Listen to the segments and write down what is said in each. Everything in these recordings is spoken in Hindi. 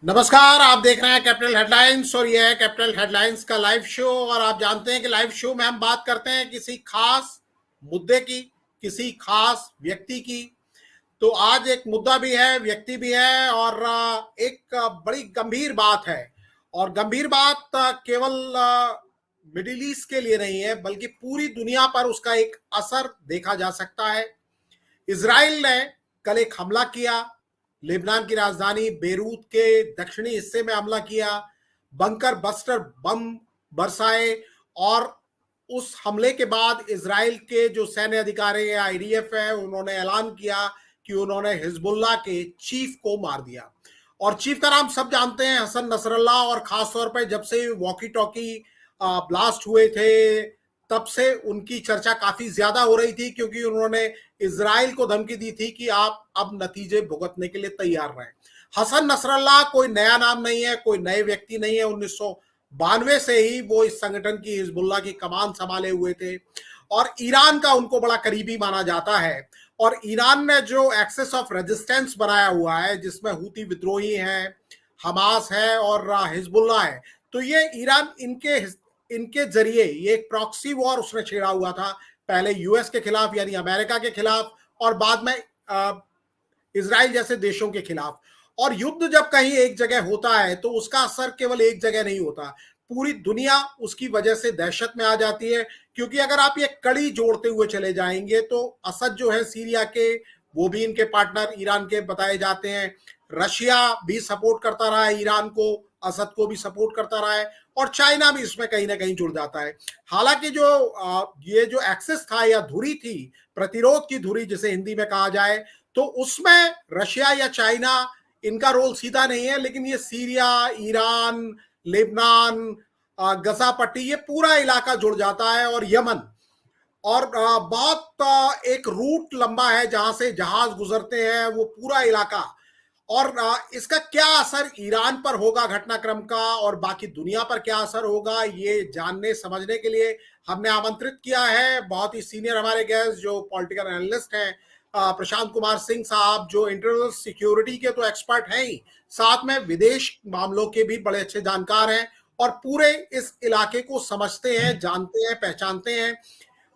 नमस्कार। आप देख रहे हैं कैपिटल हेडलाइंस और यह है कैपिटल हेडलाइंस का लाइव शो। और आप जानते हैं कि लाइव शो में हम बात करते हैं किसी खास मुद्दे की, किसी खास व्यक्ति की। तो आज एक मुद्दा भी है, व्यक्ति भी है और एक बड़ी गंभीर बात है। और गंभीर बात केवल मिडिल ईस्ट के लिए नहीं है बल्कि पूरी दुनिया पर उसका एक असर देखा जा सकता है। इजराइल ने कल एक हमला किया, लेबनान की राजधानी बेरूत के दक्षिणी हिस्से में हमला किया, बंकर बस्टर बम बरसाए। और उस हमले के बाद इजराइल के जो सैन्य अधिकारी है, आईडीएफ है, उन्होंने ऐलान किया कि उन्होंने हिजबुल्लाह के चीफ को मार दिया। और चीफ का नाम सब जानते हैं, हसन नसरल्लाह। और खासतौर पर जब से वॉकी टॉकी ब्लास्ट हुए थे तब से उनकी चर्चा काफी ज्यादा हो रही थी, क्योंकि उन्होंने इजराइल को धमकी दी थी कि आप अब नतीजे भुगतने के लिए तैयार रहें। हसन नसरल्लाह कोई नया नाम नहीं है, कोई नए व्यक्ति नहीं है। 1992 से ही वो इस संगठन की, हिजबुल्लाह की कमान संभाले हुए थे और ईरान का उनको बड़ा करीबी माना जाता है। और ईरान ने जो एक्सेस ऑफ रेजिस्टेंस बनाया हुआ है, जिसमें हूती विद्रोही हैं, हमास है और हिजबुल्लाह है, तो ये ईरान इनके जरिए ये एक प्रॉक्सी वॉर उसने छेड़ा हुआ था, पहले यूएस के खिलाफ यानी अमेरिका के खिलाफ और बाद में इजराइल जैसे देशों के खिलाफ। और युद्ध जब कहीं एक जगह होता है तो उसका असर केवल एक जगह नहीं होता, पूरी दुनिया उसकी वजह से दहशत में आ जाती है। क्योंकि अगर आप ये कड़ी जोड़ते हुए चले जाएंगे तो असद जो है सीरिया के, वो भी इनके पार्टनर ईरान के बताए जाते हैं। रशिया भी सपोर्ट करता रहा है ईरान को, असद को भी सपोर्ट करता रहा है और चाइना भी इसमें कहीं ना कहीं जुड़ जाता है। हालांकि जो ये जो एक्सेस था या धुरी थी, प्रतिरोध की धुरी जिसे हिंदी में कहा जाए, तो उसमें रशिया या चाइना इनका रोल सीधा नहीं है, लेकिन ये सीरिया, ईरान, लेबनान, गजा पट्टी, ये पूरा इलाका जुड़ जाता है और यमन। और बहुत एक रूट लंबा है जहां से जहाज गुजरते हैं, वो पूरा इलाका। और इसका क्या असर ईरान पर होगा घटनाक्रम का और बाकी दुनिया पर क्या असर होगा, ये जानने समझने के लिए हमने आमंत्रित किया है बहुत ही सीनियर हमारे गेस्ट जो पॉलिटिकल एनालिस्ट हैं, प्रशांत कुमार सिंह साहब, जो इंटरनल सिक्योरिटी के तो एक्सपर्ट हैं ही, साथ में विदेश मामलों के भी बड़े अच्छे जानकार हैं और पूरे इस इलाके को समझते हैं, जानते हैं, पहचानते हैं।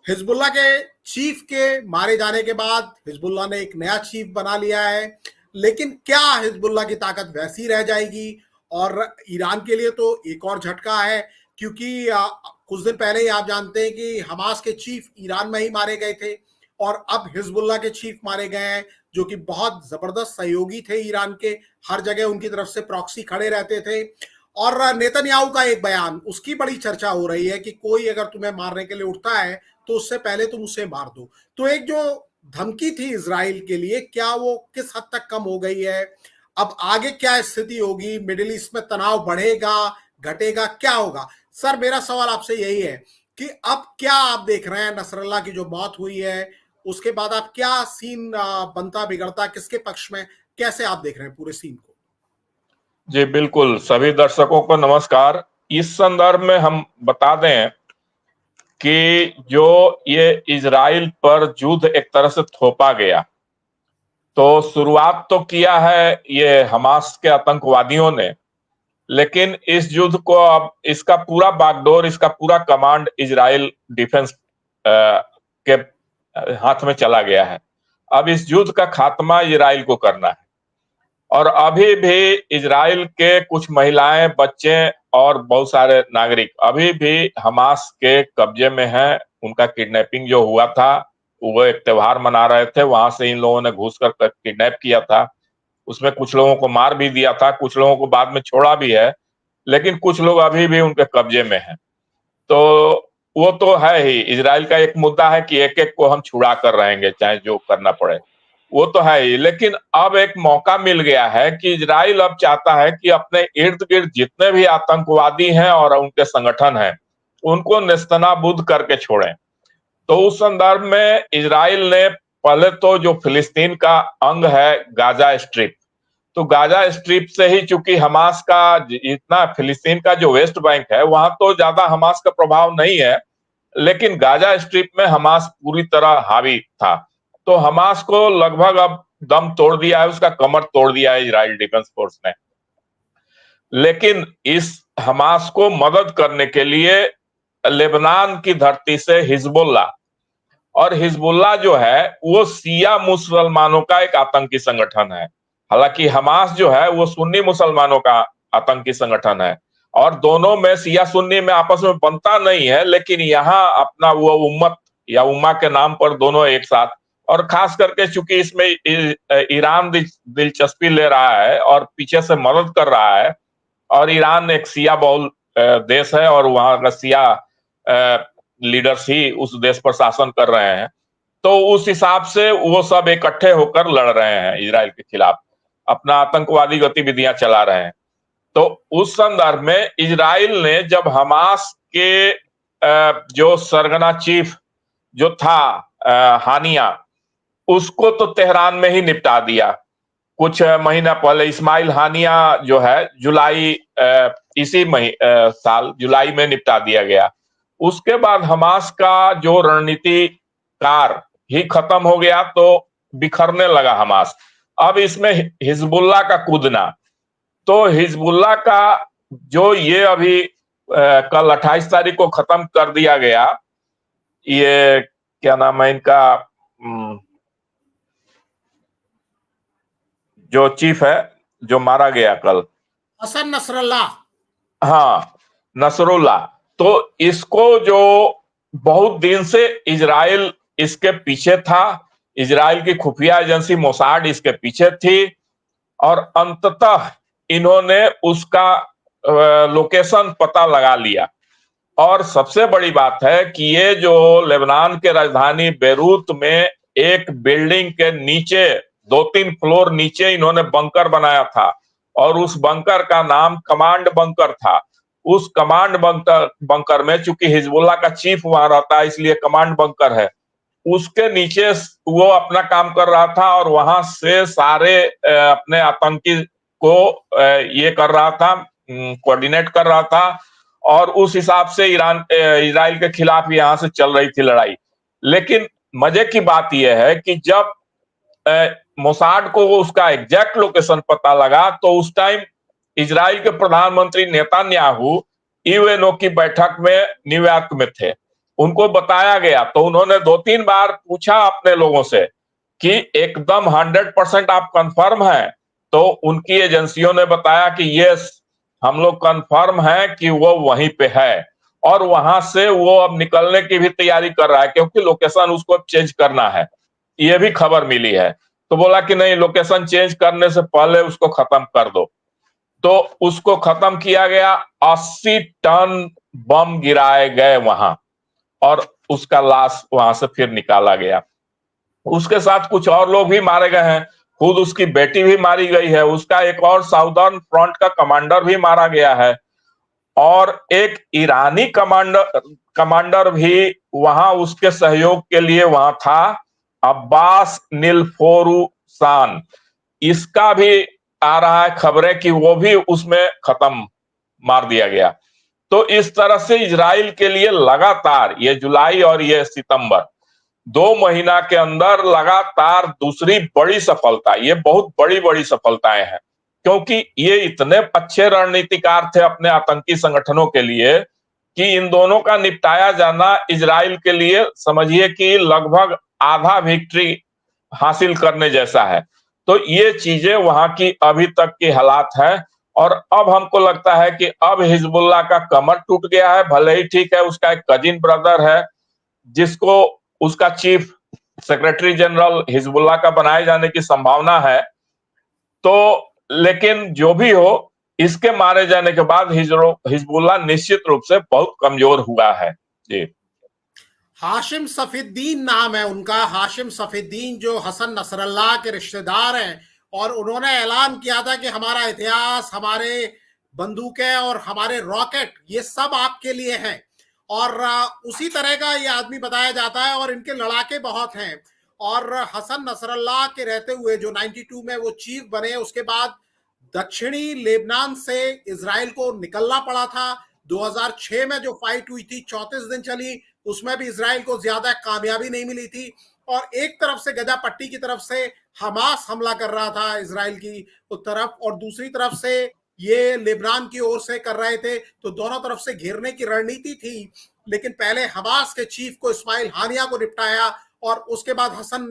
हिजबुल्लाह के चीफ के मारे जाने के बाद हिजबुल्लाह ने एक नया चीफ बना लिया है, लेकिन क्या हिजबुल्लाह की ताकत वैसी रह जाएगी? और ईरान के लिए तो एक और झटका है, क्योंकि कुछ दिन पहले ही आप जानते हैं कि हमास के चीफ ईरान में ही मारे गए थे और अब हिजबुल्लाह के चीफ मारे गए हैं, जो कि बहुत जबरदस्त सहयोगी थे ईरान के, हर जगह उनकी तरफ से प्रॉक्सी खड़े रहते थे। और नेतन्याहू का एक बयान, उसकी बड़ी चर्चा हो रही है कि कोई अगर तुम्हें मारने के लिए उठता है तो उससे पहले तुम उसे मार दो। तो एक जो धमकी थी इजराइल के लिए, क्या वो किस हद तक कम हो गई है? अब आगे क्या स्थिति होगी? मिडिल ईस्ट में तनाव बढ़ेगा, घटेगा, क्या होगा? सर, मेरा सवाल आपसे यही है कि अब क्या आप देख रहे हैं, नसरल्लाह की जो मौत हुई है उसके बाद आप क्या सीन बनता बिगड़ता किसके पक्ष में, कैसे आप देख रहे हैं पूरे सीन को? जी बिल्कुल, सभी दर्शकों को नमस्कार। इस संदर्भ में हम बता दें कि जो ये इजराइल पर युद्ध एक तरह से थोपा गया, तो शुरुआत तो किया है ये हमास के आतंकवादियों ने, लेकिन इस युद्ध को अब इसका पूरा बागडोर, इसका पूरा कमांड इजराइल डिफेंस के हाथ में चला गया है। अब इस युद्ध का खात्मा इजराइल को करना है और अभी भी इजराइल के कुछ महिलाएं, बच्चे और बहुत सारे नागरिक अभी भी हमास के कब्जे में हैं। उनका किडनैपिंग जो हुआ था, वो एक त्योहार मना रहे थे, वहां से इन लोगों ने घुसकर किडनैप किया था। उसमें कुछ लोगों को मार भी दिया था, कुछ लोगों को बाद में छोड़ा भी है, लेकिन कुछ लोग अभी भी उनके कब्जे में हैं। तो वो तो है ही, इजराइल का एक मुद्दा है कि एक एक को हम छुड़ा कर रहेंगे चाहे जो करना पड़े, वो तो है ही। लेकिन अब एक मौका मिल गया है कि इजराइल अब चाहता है कि अपने इर्द गिर्द जितने भी आतंकवादी हैं और उनके संगठन हैं, उनको नेस्तनाबूद करके छोड़ें। तो उस संदर्भ में इजराइल ने पहले तो जो फिलिस्तीन का अंग है गाजा स्ट्रिप, तो गाजा स्ट्रिप से ही, चूंकि हमास का इतना, फिलिस्तीन का जो वेस्ट बैंक है वहां तो ज्यादा हमास का प्रभाव नहीं है, लेकिन गाजा स्ट्रिप में हमास पूरी तरह हावी था। तो हमास को लगभग अब दम तोड़ दिया है, उसका कमर तोड़ दिया है इजराइल डिफेंस फोर्स ने। लेकिन इस हमास को मदद करने के लिए लेबनान की धरती से हिजबुल्लाह, और हिजबुल्लाह जो है वो शिया मुसलमानों का एक आतंकी संगठन है। हालांकि हमास जो है वो सुन्नी मुसलमानों का आतंकी संगठन है, और दोनों में शिया सुन्नी में आपस में बनता नहीं है, लेकिन यहाँ अपना वो उम्मत या उम्मा के नाम पर दोनों एक साथ, और खास करके चूंकि इसमें ईरान दिलचस्पी ले रहा है और पीछे से मदद कर रहा है, और ईरान एक शिया बहुल देश है और वहां का शिया लीडर्स ही उस देश पर शासन कर रहे हैं, तो उस हिसाब से वो सब इकट्ठे होकर लड़ रहे हैं इजराइल के खिलाफ, अपना आतंकवादी गतिविधियां चला रहे हैं। तो उस संदर्भ में इजराइल ने जब हमास के जो सरगना चीफ जो था हानिया, उसको तो तेहरान में ही निपटा दिया कुछ महीना पहले। इस्माइल हानिया जो है जुलाई इसी साल जुलाई में निपटा दिया गया। उसके बाद हमास का जो रणनीतिकार ही खत्म हो गया, तो बिखरने लगा हमास। अब इसमें हिजबुल्लाह का कूदना, तो हिजबुल्लाह का जो ये अभी कल 28 तारीख को खत्म कर दिया गया, ये क्या नाम है इनका, जो चीफ है जो मारा गया कल, हसन नसरल्लाह। हाँ, नसरुल्लाह। तो इसको जो बहुत दिन से इजराइल इसके पीछे था, इजराइल की खुफिया एजेंसी मोसाड इसके पीछे थी, और अंततः इन्होंने उसका लोकेशन पता लगा लिया। और सबसे बड़ी बात है कि ये जो लेबनान के राजधानी बेरूत में एक बिल्डिंग के नीचे 2-3 फ्लोर नीचे इन्होंने बंकर बनाया था, और उस बंकर का नाम कमांड बंकर था। उस कमांड बंकर में चूंकि हिजबुल्लाह का चीफ वहां रहता है, इसलिए कमांड बंकर है, उसके नीचे वो अपना काम कर रहा था, और वहां से सारे अपने आतंकी को ये कर रहा था, कोऑर्डिनेट कर रहा था, और उस हिसाब से इजराइल के खिलाफ यहां से चल रही थी लड़ाई। लेकिन मजे की बात यह है कि जब मोसाड को उसका एग्जैक्ट लोकेशन पता लगा, तो उस टाइम इजराइल के प्रधानमंत्री नेतन्याहू यूएनओ की बैठक में न्यूयॉर्क में थे। उनको बताया गया, तो उन्होंने 2-3 बार पूछा अपने लोगों से कि एकदम 100% आप कंफर्म हैं? तो उनकी एजेंसियों ने बताया कि यस, हम लोग कंफर्म है कि वो वहीं पे है, और वहां से वो अब निकलने की भी तैयारी कर रहा है, क्योंकि लोकेशन उसको चेंज करना है, ये भी खबर मिली है। तो बोला कि नहीं, लोकेशन चेंज करने से पहले उसको खत्म कर दो। तो उसको खत्म किया गया, 80 टन बम गिराए गए वहां, और उसका लाश वहां से फिर निकाला गया। उसके साथ कुछ और लोग भी मारे गए हैं, खुद उसकी बेटी भी मारी गई है, उसका एक और साउदर्न फ्रंट का कमांडर भी मारा गया है, और एक ईरानी कमांडर भी वहां उसके सहयोग के लिए वहां था, अब्बास निलफोरुसान। इसका भी आ रहा है खबरें कि वो भी उसमें खत्म मार दिया गया। तो इस तरह से इजराइल के लिए लगातार ये जुलाई और ये सितंबर 2 महीना के अंदर लगातार दूसरी बड़ी सफलता, ये बहुत बड़ी बड़ी सफलताएं हैं, क्योंकि ये इतने अच्छे रणनीतिकार थे अपने आतंकी संगठनों के लिए कि इन दोनों का निपटाया जाना इजराइल के लिए समझिए कि लगभग आधा विक्ट्री हासिल करने जैसा है। तो ये चीजें वहां की अभी तक की हालात है, और अब हमको लगता है कि अब हिजबुल्लाह का कमर टूट गया है। भले ही ठीक है, उसका एक कजिन ब्रदर है जिसको उसका चीफ सेक्रेटरी जनरल हिजबुल्लाह का बनाए जाने की संभावना है, तो लेकिन जो भी हो, इसके मारे जाने के बाद हिजबुल्लाह निश्चित रूप से बहुत कमजोर हुआ है। जी, हाशिम सफीद्दीन नाम है उनका, हाशिम सफीद्दीन जो हसन नसरल्लाह के रिश्तेदार हैं, और उन्होंने ऐलान किया था कि हमारा इतिहास, हमारे बंदूकें और हमारे रॉकेट ये सब आपके लिए हैं। और उसी तरह का ये आदमी बताया जाता है, और इनके लड़ाके बहुत हैं। और हसन नसरल्लाह के रहते हुए जो 92 में वो चीफ बने, उसके बाद दक्षिणी लेबनान से इजराइल को निकलना पड़ा था। 2006 में जो फाइट हुई थी 34 दिन चली, उसमें भी इजराइल को ज्यादा कामयाबी नहीं मिली थी, और एक तरफ से गजा पट्टी की तरफ से हमास हमला कर रहा था इजराइल की तरफ, और दूसरी तरफ से ये लेबनान की ओर से कर रहे थे, तो दोनों तरफ से घेरने की रणनीति थी। लेकिन पहले हमास के चीफ को इस्माइल हानिया को निपटाया और उसके बाद हसन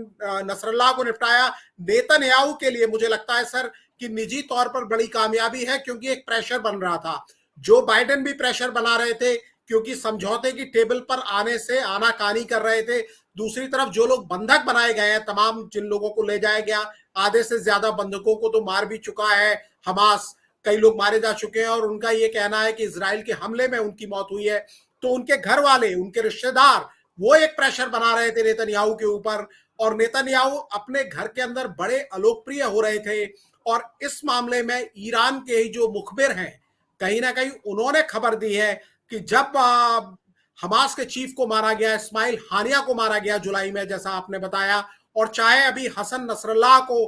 नसरल्लाह को निपटाया। नेतन्याहू के लिए मुझे लगता है सर कि निजी तौर पर बड़ी कामयाबी है, क्योंकि एक प्रेशर बन रहा था। जो बाइडेन भी प्रेशर बना रहे थे, क्योंकि समझौते की टेबल पर आने से आनाकानी कर रहे थे। दूसरी तरफ जो लोग बंधक बनाए गए हैं, तमाम जिन लोगों को ले जाया गया, आधे से ज्यादा बंधकों को तो मार भी चुका है हमास, कई लोग मारे जा चुके हैं और उनका ये कहना है कि इजराइल के हमले में उनकी मौत हुई है। तो उनके घर वाले, उनके रिश्तेदार, वो एक प्रेशर बना रहे थे नेतन्याहू के ऊपर, और नेतन्याहू अपने घर के अंदर बड़े अलोकप्रिय हो रहे थे। और इस मामले में ईरान के ही जो मुखबिर हैं, कहीं ना कहीं उन्होंने खबर दी है कि जब हमास के चीफ को मारा गया, इस्माइल हानिया को मारा गया जुलाई में, जैसा आपने बताया, और चाहे अभी हसन नसरल्लाह को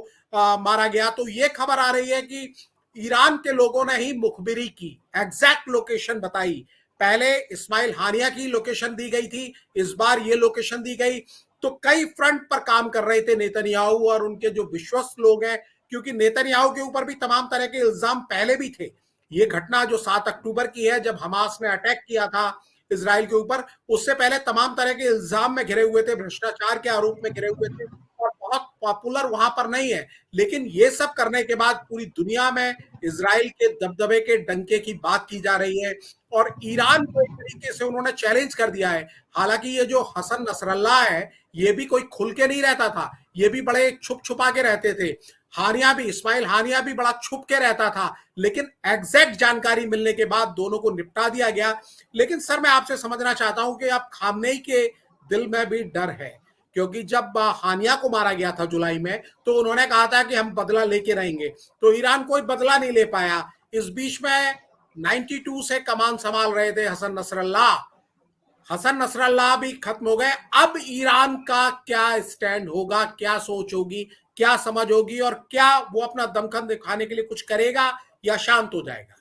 मारा गया, तो ये खबर आ रही है कि ईरान के लोगों ने ही मुखबिरी की, एग्जैक्ट लोकेशन बताई। पहले इस्माइल हानिया की लोकेशन दी गई थी, इस बार ये लोकेशन दी गई। तो कई फ्रंट पर काम कर रहे थे नेतन्याहू और उनके जो विश्वस्त लोग हैं, क्योंकि नेतन्याहू के ऊपर भी तमाम तरह के इल्जाम पहले भी थे। ये घटना जो 7 अक्टूबर की है, जब हमास ने अटैक किया था इजराइल के ऊपर, उससे पहले तमाम तरह के इल्जाम में घिरे हुए थे, भ्रष्टाचार के आरोप में घिरे हुए थे और बहुत पॉपुलर वहां पर नहीं है। लेकिन ये सब करने के बाद पूरी दुनिया में इजराइल के दबदबे के डंके की बात की जा रही है और ईरान को एक तरीके से उन्होंने चैलेंज कर दिया है। हालांकि ये जो हसन नसरल्लाह है, ये भी कोई खुल के नहीं रहता था, ये भी बड़े छुप छुपा के रहते थे। हानिया भी, इस्माइल हानिया भी बड़ा छुप के रहता था, लेकिन एग्जैक्ट जानकारी मिलने के बाद दोनों को निपटा दिया गया। लेकिन सर, मैं आपसे समझना चाहता हूं कि अब खामनेई के दिल में भी डर है, क्योंकि जब हानिया को मारा गया था जुलाई में, तो उन्होंने कहा था कि हम बदला लेके रहेंगे, तो ईरान कोई बदला नहीं ले पाया। इस बीच में 92 से कमान संभाल रहे थे हसन नसरल्लाह, हसन नसरल्लाह भी खत्म हो गए। अब ईरान का क्या स्टैंड होगा, क्या सोच होगी, क्या समझ होगी, और क्या वो अपना दमखम दिखाने के लिए कुछ करेगा या शांत हो जाएगा?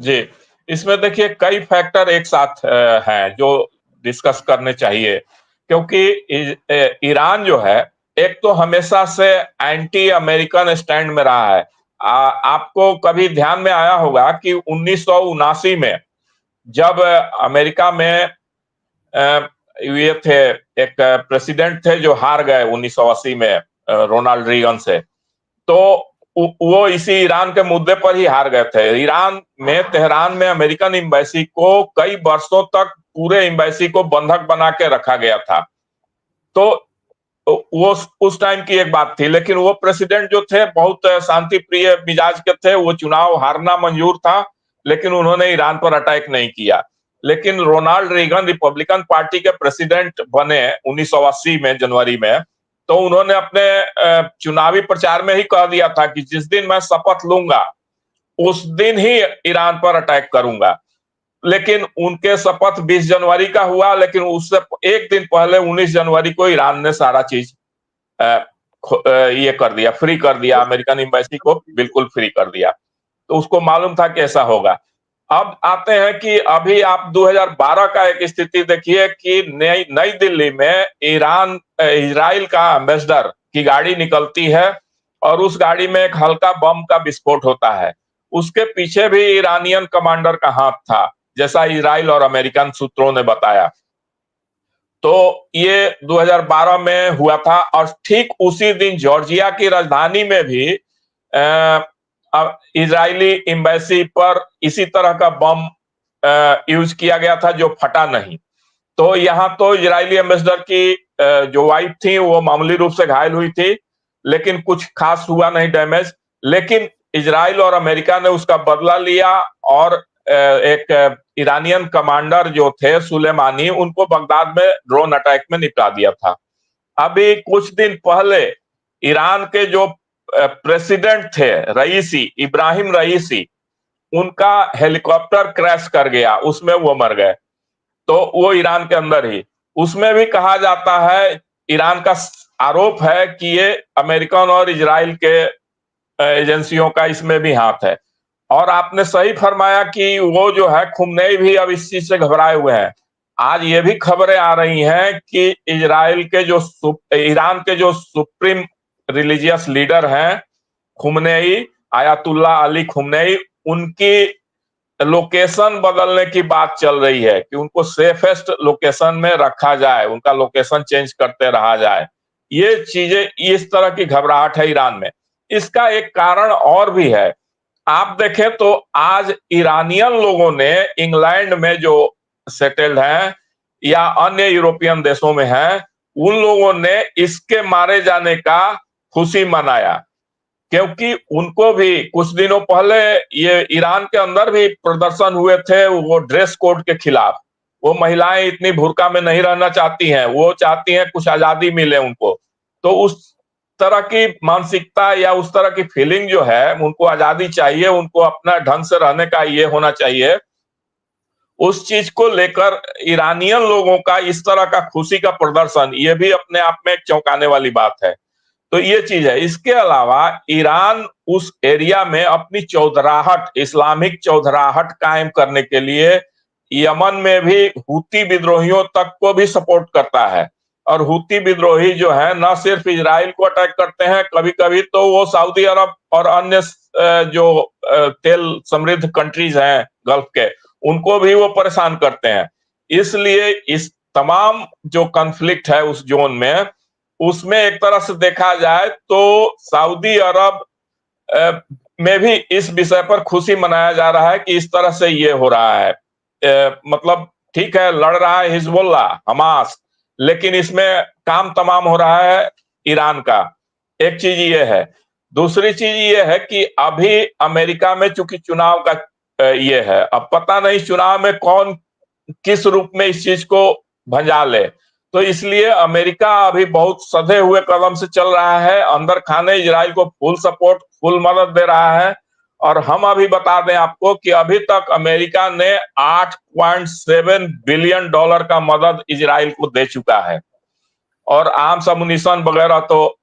जी, इसमें देखिए कई फैक्टर एक साथ हैं जो डिस्कस करने चाहिए, क्योंकि ईरान जो है, एक तो हमेशा से एंटी अमेरिकन स्टैंड में रहा है। आपको कभी ध्यान में आया होगा कि 1979 में जब अमेरिका में ये थे, एक प्रेसिडेंट थे जो हार गए 1980 में रोनाल्ड रीगन से, तो वो इसी ईरान के मुद्दे पर ही हार गए थे। ईरान में, तेहरान में अमेरिकन एम्बेसी को कई वर्षों तक पूरे एम्बेसी को बंधक बना के रखा गया था। तो वो उस टाइम की एक बात थी, लेकिन वो प्रेसिडेंट जो थे बहुत शांति प्रिय मिजाज के थे, वो चुनाव हारना मंजूर था, लेकिन उन्होंने ईरान पर अटैक नहीं किया। लेकिन रोनाल्ड रीगन रिपब्लिकन पार्टी के प्रेसिडेंट बने 1980 में जनवरी में, तो उन्होंने अपने चुनावी प्रचार में ही कह दिया था कि जिस दिन मैं शपथ लूंगा उस दिन ही ईरान पर अटैक करूंगा। लेकिन उनके शपथ 20 जनवरी का हुआ, लेकिन उससे एक दिन पहले 19 जनवरी को ईरान ने सारा चीज ये कर दिया, फ्री कर दिया, अमेरिकन एम्बेसी को बिल्कुल फ्री कर दिया। तो उसको मालूम था कि ऐसा होगा। अब आते हैं कि अभी आप 2012 का एक स्थिति देखिए कि नई दिल्ली में इजराइल का एम्बेसडर की गाड़ी निकलती है और उस गाड़ी में एक हल्का बम का विस्फोट होता है। उसके पीछे भी ईरानियन कमांडर का हाथ था, जैसा इजराइल और अमेरिकन सूत्रों ने बताया। तो ये 2012 में हुआ था और ठीक उसी दिन जॉर्जिया की राजधानी में भी इजरायली एम्बेसी पर इसी तरह का बम यूज किया गया था जो फटा नहीं। तो यहाँ तो इजरायली एम्बेसडर की जो वाइफ थी वो मामूली रूप से घायल हुई थी, लेकिन कुछ खास हुआ नहीं डैमेज। लेकिन इजराइल और अमेरिका ने उसका बदला लिया और एक ईरानियन कमांडर जो थे सुलेमानी, उनको बगदाद में ड्रोन अटैक में निपटा दिया था। अभी कुछ दिन पहले ईरान के जो प्रेसिडेंट थे रईसी, इब्राहिम रईसी, उनका हेलीकॉप्टर क्रैश कर गया, उसमें वो मर गए। तो वो ईरान के अंदर ही, उसमें भी कहा जाता है, ईरान का आरोप है कि ये अमेरिकन और इजराइल के एजेंसियों का इसमें भी हाथ है। और आपने सही फरमाया कि वो जो है खुमनेई भी अब इस चीज से घबराए हुए हैं। आज ये भी खबरें आ रही हैं कि ईरान के जो सुप्रीम रिलीजियस लीडर हैं खुमनेई, आयतुल्ला अली खुमनेई, उनकी लोकेशन बदलने की बात चल रही है कि उनको सेफेस्ट लोकेशन में रखा जाए, उनका लोकेशन चेंज करते रहा जाए। ये चीजें, इस तरह की घबराहट है ईरान में। इसका एक कारण और भी है। आप देखें तो आज ईरानियन लोगों ने इंग्लैंड में जो सेटल्ड हैं या अन्य यूरोपियन देशों में हैं, उन लोगों ने इसके मारे जाने का खुशी मनाया, क्योंकि उनको भी कुछ दिनों पहले ये ईरान के अंदर भी प्रदर्शन हुए थे वो ड्रेस कोड के खिलाफ। वो महिलाएं इतनी बुर्का में नहीं रहना चाहती हैं, वो चाहती हैं कुछ आजादी मिले उनको। तो उस तरह की मानसिकता या उस तरह की फीलिंग जो है, उनको आजादी चाहिए, उनको अपना ढंग से रहने का ये होना चाहिए। उस चीज को लेकर ईरानियन लोगों का इस तरह का खुशी का प्रदर्शन, ये भी अपने आप में एक चौंकाने वाली बात है। तो ये चीज है। इसके अलावा ईरान उस एरिया में अपनी चौधराहट, इस्लामिक चौधराहट कायम करने के लिए यमन में भी हूती विद्रोहियों तक को भी सपोर्ट करता है। और हूती विद्रोही जो है न सिर्फ इजराइल को अटैक करते हैं, कभी कभी तो वो सऊदी अरब और अन्य जो तेल समृद्ध कंट्रीज हैं गल्फ के, उनको भी वो परेशान करते हैं। इसलिए इस तमाम जो कॉन्फ्लिक्ट है उस जोन में, उसमें एक तरह से देखा जाए तो सऊदी अरब में भी इस विषय पर खुशी मनाया जा रहा है कि इस तरह से ये हो रहा है। मतलब ठीक है, लड़ रहा है हिजबुल्ला, हमास, लेकिन इसमें काम तमाम हो रहा है ईरान का। एक चीज ये है। दूसरी चीज ये है कि अभी अमेरिका में चूंकि चुनाव का ये है, अब पता नहीं चुनाव में कौन किस रूप में इस चीज को भंजा ले। तो इसलिए अमेरिका अभी बहुत सधे हुए कदम से चल रहा है, अंदर खाने इजराइल को फुल सपोर्ट, फुल मदद दे रहा है। और हम अभी बता दें आपको कि अभी तक अमेरिका ने 8.7 बिलियन डॉलर का मदद इजराइल को दे चुका है। और आर्म्स अम्युनिशन वगैरह तो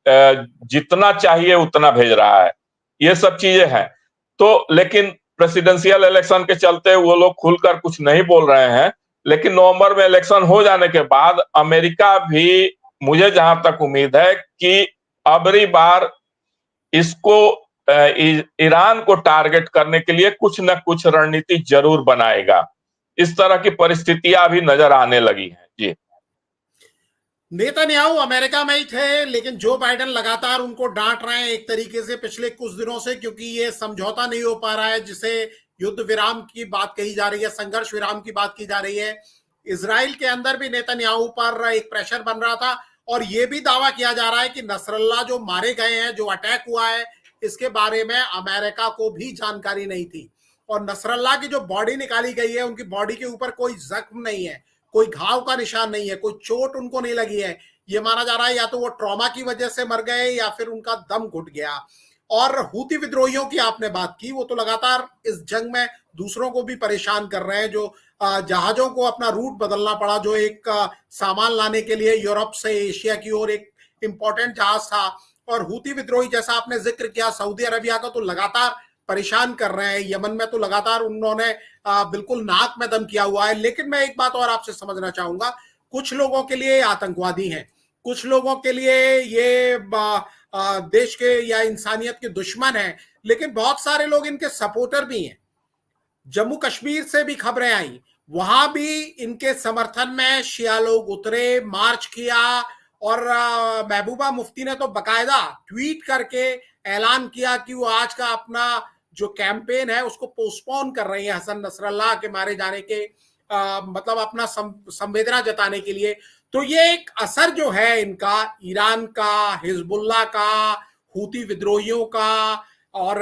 जितना चाहिए उतना भेज रहा है। ये सब चीजें हैं। तो लेकिन प्रेसिडेंशियल इलेक्शन के चलते वो लोग खुलकर कुछ नहीं बोल रहे हैं। लेकिन नवंबर में इलेक्शन हो जाने के बाद अमेरिका भी, मुझे जहां तक उम्मीद है कि अबरी बार इसको ईरान को टारगेट करने के लिए कुछ न कुछ रणनीति जरूर बनाएगा। इस तरह की परिस्थितियां अभी नजर आने लगी हैं। जी, नेतन्याहू अमेरिका में ही थे, लेकिन जो बाइडेन लगातार उनको डांट रहे हैं एक तरीके से पिछले कुछ दिनों से, क्योंकि ये समझौता नहीं हो पा रहा है जिसे युद्ध विराम की बात कही जा रही है, संघर्ष विराम की बात की जा रही है। इजराइल के अंदर भी नेतन्याहू पर एक प्रेशर बन रहा था और ये भी दावा किया जा रहा है कि नसरल्ला जो मारे गए हैं, जो अटैक हुआ है, इसके बारे में अमेरिका को भी जानकारी नहीं थी। और नसरल्ला की जो बॉडी निकाली गई है, उनकी बॉडी के ऊपर कोई जख्म नहीं है, कोई घाव का निशान नहीं है, कोई चोट उनको नहीं लगी है। ये माना जा रहा है या तो वो ट्रॉमा की वजह से मर गए या फिर उनका दम घुट गया। और हूती विद्रोहियों की आपने बात की, वो तो लगातार इस जंग में दूसरों को भी परेशान कर रहे हैं। जो जहाजों को अपना रूट बदलना पड़ा, जो एक सामान लाने के लिए यूरोप से एशिया की ओर एक इंपॉर्टेंट जहाज था। और हूती विद्रोही, जैसा आपने जिक्र किया, सऊदी अरबिया का तो लगातार परेशान कर रहे हैं। यमन में तो लगातार उन्होंने बिल्कुल नाक में दम किया हुआ है। लेकिन मैं एक बात और आपसे समझना चाहूंगा, कुछ लोगों के लिए आतंकवादी हैं, कुछ लोगों के लिए ये देश के या इंसानियत के दुश्मन हैं, लेकिन बहुत सारे लोग इनके सपोर्टर भी हैं। जम्मू कश्मीर से भी खबरें आई, वहां भी इनके समर्थन में शिया लोग उतरे, मार्च किया। और महबूबा मुफ्ती ने तो बकायदा ट्वीट करके ऐलान किया कि वो आज का अपना जो कैंपेन है उसको पोस्टपोन कर रही है हसन नसरल्लाह के मारे जाने के मतलब अपना संवेदना जताने के लिए। तो ये एक असर जो है इनका, ईरान का, हिजबुल्ला का, हूती विद्रोहियों का और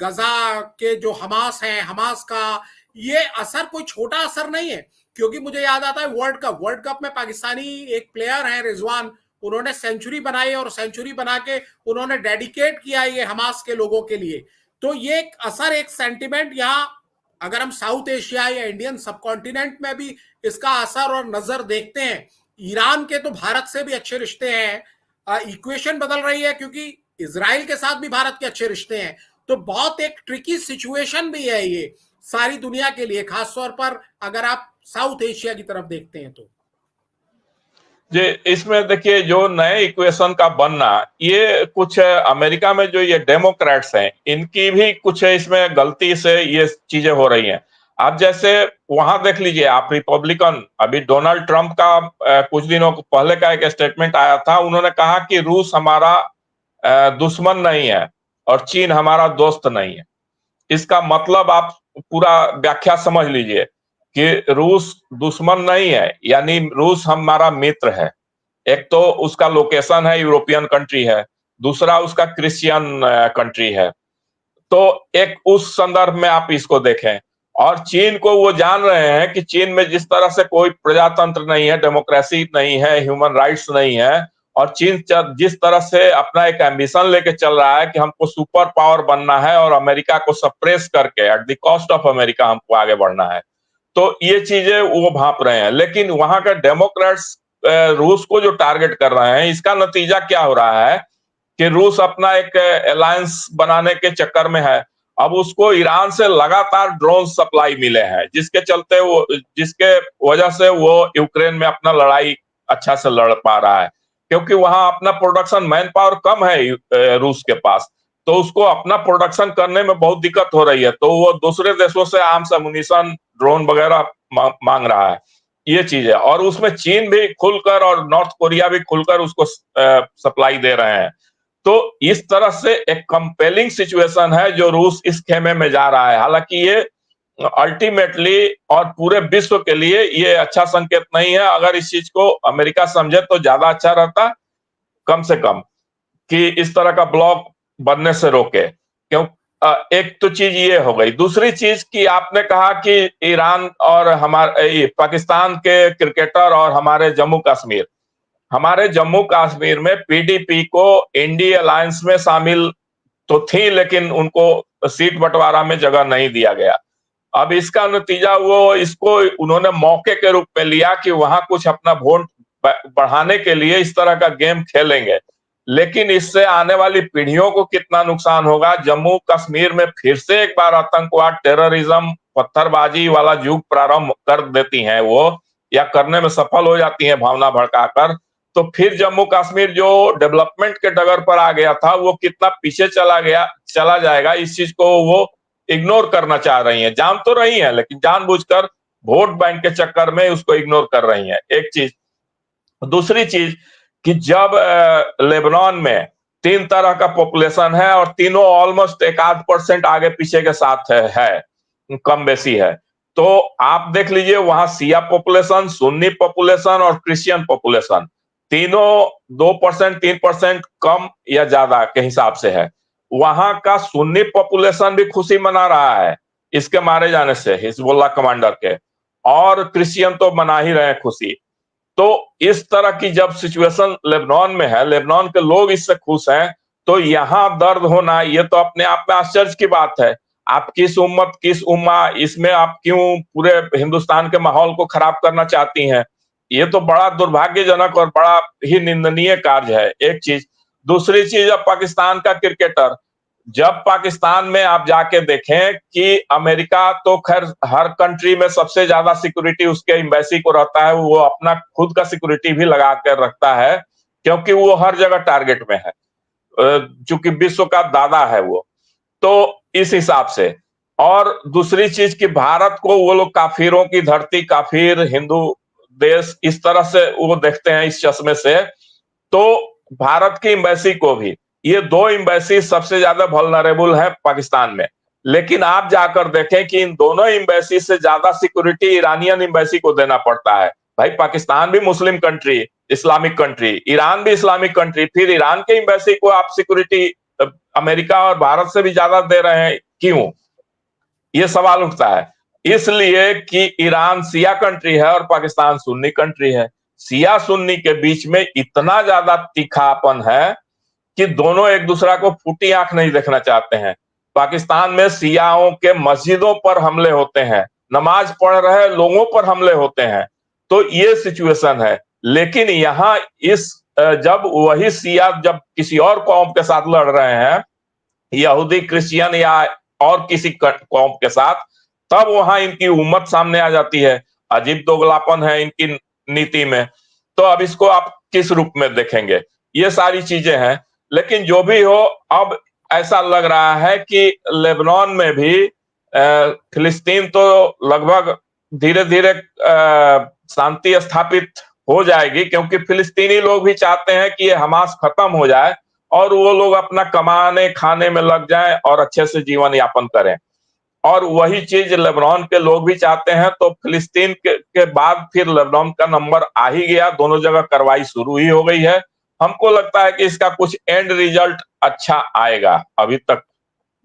गजा के जो हमास है, हमास का, ये असर कोई छोटा असर नहीं है। क्योंकि मुझे याद आता है वर्ल्ड कप में पाकिस्तानी एक प्लेयर है रिजवान, उन्होंने सेंचुरी बनाई और सेंचुरी बना के उन्होंने डेडिकेट किया ये हमास के लोगों के लिए। तो ये एक असर, एक सेंटिमेंट, यहाँ अगर हम साउथ एशिया या इंडियन सबकॉन्टिनेंट में भी इसका असर और नजर देखते हैं, ईरान के तो भारत से भी अच्छे रिश्ते हैं। इक्वेशन बदल रही है क्योंकि इजराइल के साथ भी भारत के अच्छे रिश्ते हैं। तो बहुत एक ट्रिकी सिचुएशन भी है ये सारी दुनिया के लिए, खासतौर पर अगर आप साउथ एशिया की तरफ देखते हैं तो। जी, इसमें देखिए जो नए इक्वेशन का बनना, ये कुछ अमेरिका में जो ये डेमोक्रेट्स हैं, इनकी भी कुछ इसमें गलती से ये चीजें हो रही हैं। आप जैसे वहां देख लीजिए, आप रिपब्लिकन, अभी डोनाल्ड ट्रंप का कुछ दिनों पहले का एक स्टेटमेंट आया था, उन्होंने कहा कि रूस हमारा दुश्मन नहीं है और चीन हमारा दोस्त नहीं है। इसका मतलब आप पूरा व्याख्या समझ लीजिए कि रूस दुश्मन नहीं है, यानी रूस हमारा मित्र है। एक तो उसका लोकेशन है, यूरोपियन कंट्री है, दूसरा उसका क्रिश्चियन कंट्री है। तो एक उस संदर्भ में आप इसको देखें। और चीन को वो जान रहे हैं कि चीन में जिस तरह से कोई प्रजातंत्र नहीं है, डेमोक्रेसी नहीं है, ह्यूमन राइट्स नहीं है, और चीन जिस तरह से अपना एक एम्बिशन लेके चल रहा है कि हमको सुपर पावर बनना है और अमेरिका को सप्रेस करके at the cost of America हमको आगे बढ़ना है, तो ये चीजें वो भांप रहे हैं। लेकिन वहां के डेमोक्रेट्स रूस को जो टारगेट कर रहे हैं, इसका नतीजा क्या हो रहा है कि रूस अपना एक अलायंस बनाने के चक्कर में है। अब उसको ईरान से लगातार ड्रोन सप्लाई मिले हैं, जिसके वजह से वो यूक्रेन में अपना लड़ाई अच्छा से लड़ पा रहा है, क्योंकि वहां अपना प्रोडक्शन मैन पावर कम है रूस के पास, तो उसको अपना प्रोडक्शन करने में बहुत दिक्कत हो रही है, तो वो दूसरे देशों से आर्म्स अम्युनिशन ड्रोन वगैरह मांग रहा है। ये चीज है, और उसमें चीन भी खुलकर और नॉर्थ कोरिया भी खुलकर उसको सप्लाई दे रहे हैं। तो इस तरह से एक कंपेलिंग सिचुएशन है जो रूस इस खेमे में जा रहा है। हालांकि ये अल्टीमेटली और पूरे विश्व के लिए ये अच्छा संकेत नहीं है। अगर इस चीज को अमेरिका समझे तो ज्यादा अच्छा रहता, कम से कम, कि इस तरह का ब्लॉक बनने से रोके। क्यों? एक तो चीज ये हो गई। दूसरी चीज कि आपने कहा कि ईरान और हमारे पाकिस्तान के क्रिकेटर और हमारे जम्मू कश्मीर में पीडीपी को इंडी अलायंस में शामिल तो थी, लेकिन उनको सीट बंटवारा में जगह नहीं दिया गया। अब इसका नतीजा वो इसको उन्होंने मौके के रूप में लिया कि वहां कुछ अपना वोट बढ़ाने के लिए इस तरह का गेम खेलेंगे। लेकिन इससे आने वाली पीढ़ियों को कितना नुकसान होगा। जम्मू कश्मीर में फिर से एक बार आतंकवाद, टेररिज्म, पत्थरबाजी वाला युग प्रारंभ कर देती हैं वो, या करने में सफल हो जाती हैं भावना भड़काकर, तो फिर जम्मू कश्मीर जो डेवलपमेंट के डगर पर आ गया था, वो कितना पीछे चला जाएगा। इस चीज को वो इग्नोर करना चाह रही हैं, जान तो रही हैं, लेकिन जानबूझकर वोट बैंक के चक्कर में उसको इग्नोर कर रही हैं। एक चीज। दूसरी चीज कि जब लेबनान में 3 तरह का पॉपुलेशन है और तीनों ऑलमोस्ट 1-8% आगे पीछे के साथ है, कम बेसी है, तो आप देख लीजिए वहां शिया पॉपुलेशन, सुन्नी पॉपुलेशन और क्रिश्चियन पॉपुलेशन तीनों 2%, 3% कम या ज्यादा के हिसाब से है। वहां का सुन्नी पॉपुलेशन भी खुशी मना रहा है इसके मारे जाने से, हिजबुल्लाह कमांडर के, और क्रिश्चियन तो मना ही रहे हैं खुशी। तो इस तरह की जब सिचुएशन लेबनान में है, लेबनान के लोग इससे खुश हैं, तो यहां दर्द होना ये तो अपने आप में आश्चर्य की बात है। आप किस उम्मत, किस उम्मा, इसमें आप क्यों पूरे हिंदुस्तान के माहौल को खराब करना चाहती हैं? ये तो बड़ा दुर्भाग्यजनक और बड़ा ही निंदनीय कार्य है। एक चीज। दूसरी चीज, अब पाकिस्तान का क्रिकेटर, जब पाकिस्तान में आप जाके देखें कि अमेरिका तो खैर हर कंट्री में सबसे ज्यादा सिक्योरिटी उसके एम्बेसी को रहता है, वो अपना खुद का सिक्योरिटी भी लगा कर रखता है, क्योंकि वो हर जगह टारगेट में है, चूंकि विश्व का दादा है वो। तो इस हिसाब से, और दूसरी चीज कि भारत को वो लोग काफिरों की धरती, काफिर हिंदू देश, इस तरह से वो देखते हैं, इस चश्मे से। तो भारत की एम्बेसी को भी, ये 2 एम्बेसी सबसे ज्यादा वल्नरेबल है पाकिस्तान में। लेकिन आप जाकर देखें कि इन दोनों एम्बेसी से ज्यादा सिक्योरिटी ईरानियन एम्बेसी को देना पड़ता है। भाई, पाकिस्तान भी Muslim country, Islamic country, Iran भी इस्लामिक कंट्री, फिर ईरान के एम्बेसी को आप सिक्योरिटी अमेरिका और भारत से भी ज्यादा दे रहे हैं, क्यों? ये सवाल उठता है। इसलिए कि ईरान शिया कंट्री है और पाकिस्तान सुन्नी कंट्री है। शिया सुन्नी के बीच में इतना ज्यादा तीखापन है कि दोनों एक दूसरा को फूटी आंख नहीं देखना चाहते हैं। पाकिस्तान में शियाओं के मस्जिदों पर हमले होते हैं, नमाज पढ़ रहे लोगों पर हमले होते हैं। तो ये सिचुएशन है। लेकिन यहां जब वही शिया जब किसी और कौम के साथ लड़ रहे हैं, यहूदी, क्रिश्चियन या और किसी कौम के साथ, तब वहां इनकी उम्मत सामने आ जाती है। अजीब दोगलापन है इनकी नीति में। तो अब इसको आप किस रूप में देखेंगे? ये सारी चीजें हैं। लेकिन जो भी हो, अब ऐसा लग रहा है कि लेबनान में भी फिलिस्तीन तो लगभग धीरे धीरे शांति स्थापित हो जाएगी, क्योंकि फिलिस्तीनी लोग भी चाहते हैं कि ये हमास खत्म हो जाए और वो लोग अपना कमाने खाने में लग जाएं और अच्छे से जीवन यापन करें। और वही चीज लेबनान के लोग भी चाहते हैं। तो फिलिस्तीन के बाद फिर लेबनान का नंबर आ ही गया, दोनों जगह कार्रवाई शुरू ही हो गई है। हमको लगता है कि इसका कुछ एंड रिजल्ट अच्छा आएगा, अभी तक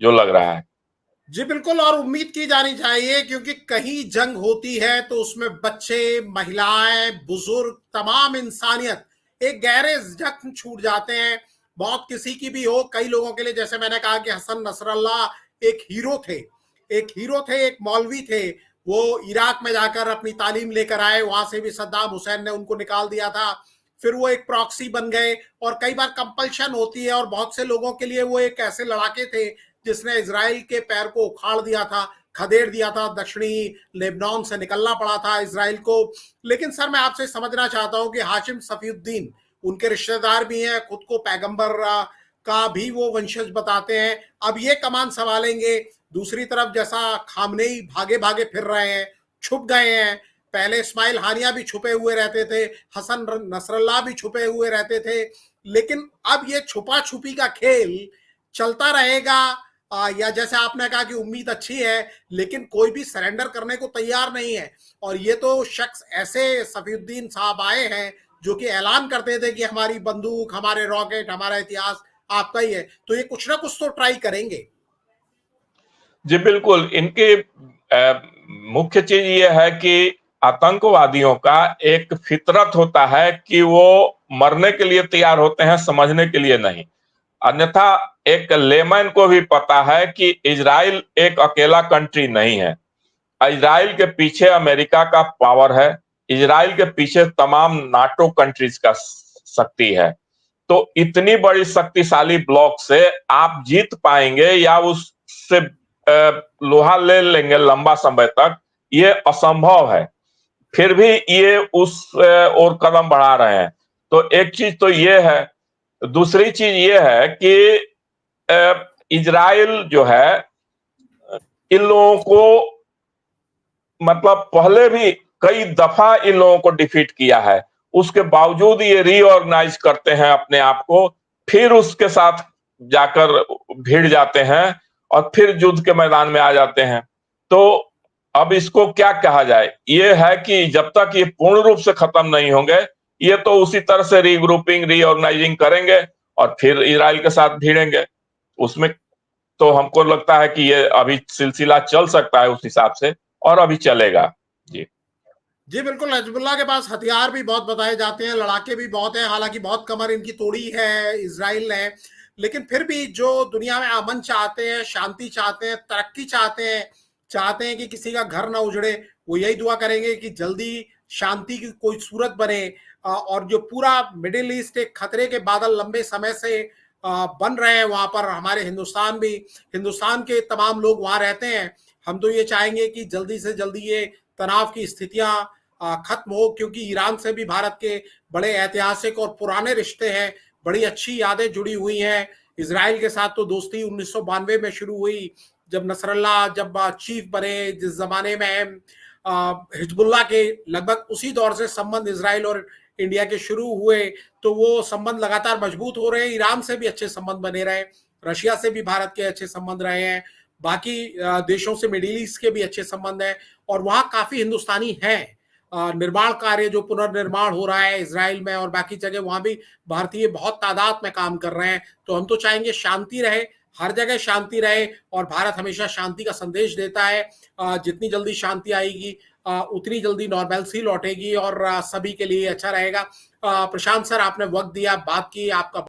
जो लग रहा है। जी बिल्कुल, और उम्मीद की जानी चाहिए, क्योंकि कहीं जंग होती है तो उसमें बच्चे, महिलाएं, बुजुर्ग, तमाम इंसानियत एक गहरे जख्म छूट जाते हैं। मौत किसी की भी हो, कई लोगों के लिए, जैसे मैंने कहा कि हसन नसरल्लाह एक हीरो थे, एक मौलवी थे। वो इराक में जाकर अपनी तालीम लेकर आए, वहां से भी सद्दाम हुसैन ने उनको निकाल दिया था। फिर वो एक प्रॉक्सी बन गए, और कई बार कंपल्शन होती है, और बहुत से लोगों के लिए वो एक ऐसे लड़ाके थे जिसने इजराइल के पैर को उखाड़ दिया था, खदेड़ दिया था, दक्षिणी लेबनान से निकलना पड़ा था इजराइल को। लेकिन सर, मैं आपसे समझना चाहता हूं कि हाशिम सफीउद्दीन उनके रिश्तेदार भी हैं, खुद को पैगंबर का भी वो वंशज बताते हैं। अब ये कमान संभालेंगे। दूसरी तरफ जैसा खामनेई भागे भागे फिर रहे हैं, छुप गए हैं। पहले इस्माइल हानिया भी छुपे हुए रहते थे, हसन नसरल्लाह भी छुपे हुए रहते थे। लेकिन अब ये छुपा छुपी का खेल चलता रहेगा, या जैसे आपने कहा कि उम्मीद अच्छी है, लेकिन कोई भी सरेंडर करने को तैयार नहीं है। और ये तो शख्स ऐसे सफीउद्दीन साहब आए हैं जो कि ऐलान करते थे कि हमारी बंदूक, हमारे रॉकेट, हमारा इतिहास आपका ही है। तो ये कुछ ना कुछ तो ट्राई करेंगे। जी बिल्कुल, इनकी मुख्य चीज ये है कि आतंकवादियों का एक फितरत होता है कि वो मरने के लिए तैयार होते हैं, समझने के लिए नहीं। अन्यथा एक लेमैन को भी पता है कि इजराइल एक अकेला कंट्री नहीं है। इजराइल के पीछे अमेरिका का पावर है, इजराइल के पीछे तमाम नाटो कंट्रीज का शक्ति है। तो इतनी बड़ी शक्तिशाली ब्लॉक से आप जीत पाएंगे या उससे लोहा ले लेंगे लंबा समय तक, ये असंभव है। फिर भी ये उस और कदम बढ़ा रहे हैं। तो एक चीज तो ये है। दूसरी चीज ये है कि इजराइल जो है इन लोगों को, मतलब पहले भी कई दफा इन लोगों को डिफीट किया है, उसके बावजूद ये रीऑर्गेनाइज करते हैं अपने आप को, फिर उसके साथ जाकर भिड़ जाते हैं और फिर युद्ध के मैदान में आ जाते हैं। तो अब इसको क्या कहा जाए? ये है कि जब तक ये पूर्ण रूप से खत्म नहीं होंगे, ये तो उसी तरह से रीग्रुपिंग, रीऑर्गेनाइजिंग करेंगे और फिर इजराइल के साथ भिड़ेंगे। उसमें तो हमको लगता है कि ये अभी सिलसिला चल सकता है उस हिसाब से, और अभी चलेगा। जी जी बिल्कुल, हिजबुल्लाह के पास हथियार भी बहुत बताए जाते हैं, लड़ाके भी बहुत हैं। हालांकि बहुत कमर इनकी तोड़ी है इजराइल ने, लेकिन फिर भी जो दुनिया में अमन चाहते हैं, शांति चाहते हैं, तरक्की चाहते हैं कि किसी का घर ना उजड़े, वो यही दुआ करेंगे कि जल्दी शांति की कोई सूरत बने। और जो पूरा मिडिल ईस्ट एक खतरे के बादल लंबे समय से बन रहे हैं, वहां पर हमारे हिंदुस्तान के तमाम लोग वहां रहते हैं। हम तो ये चाहेंगे कि जल्दी से जल्दी ये तनाव की स्थितियां खत्म हो, क्योंकि ईरान से भी भारत के बड़े ऐतिहासिक और पुराने रिश्ते हैं, बड़ी अच्छी यादें जुड़ी हुई हैं। इजराइल के साथ तो दोस्ती 1992 में शुरू हुई, जब नसरल्लाह जब चीफ बने, जिस जमाने में हिजबुल्लाह के लगभग उसी दौर से संबंध इजराइल और इंडिया के शुरू हुए। तो वो संबंध लगातार मजबूत हो रहे हैं। ईरान से भी अच्छे संबंध बने रहे, रशिया से भी भारत के अच्छे संबंध रहे हैं, बाकी देशों से मिडिल ईस्ट के भी अच्छे संबंध हैं। और वहाँ काफी हिंदुस्तानी हैं। निर्माण कार्य जो पुनर्निर्माण हो रहा है इजराइल में और बाकी जगह, वहां भी भारतीय बहुत तादाद में काम कर रहे हैं। तो हम तो चाहेंगे शांति रहे, हर जगह शांति रहे, और भारत हमेशा शांति का संदेश देता है। जितनी जल्दी शांति आएगी उतनी जल्दी नॉर्मलसी लौटेगी और सभी के लिए अच्छा रहेगा। प्रशांत सर, आपने वक्त दिया, बात की, आपका